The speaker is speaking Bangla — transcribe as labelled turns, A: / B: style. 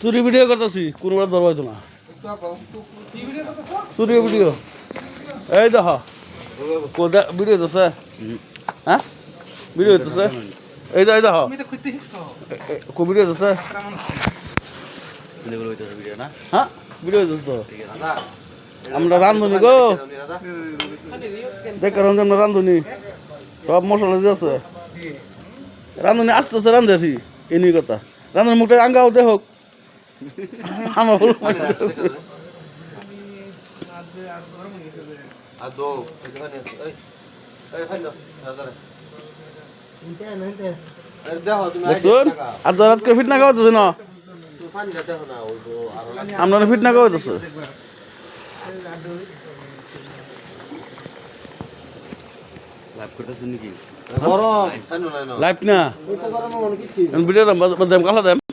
A: চুরি ভিডিও করতেছি কোনবার ধরবাই তো না চুরি ভিডিও এই দেখ ভিডিও হইতেছে হ্যাঁ ভিডিও হইতেছে এই দেখ ভিডিও হইতেছে হ্যাঁ ভিডিও হইতেছে তো আমরা রান্ধুনি গো দেখ আমরা রান্ধুনি সব মশলা দিয়েছে রান্ধুনি আস্তে আস্তে রান্ধেছি এনি কথা রান্ধুনি মুখটা আঙ্গাও দেখ আমার দেখুন আর রাত করে ফিট না খাওয়াতেছে না আমরা ফিট না খাওয়াতেছে লাইভ না ভিডিও কালা দেম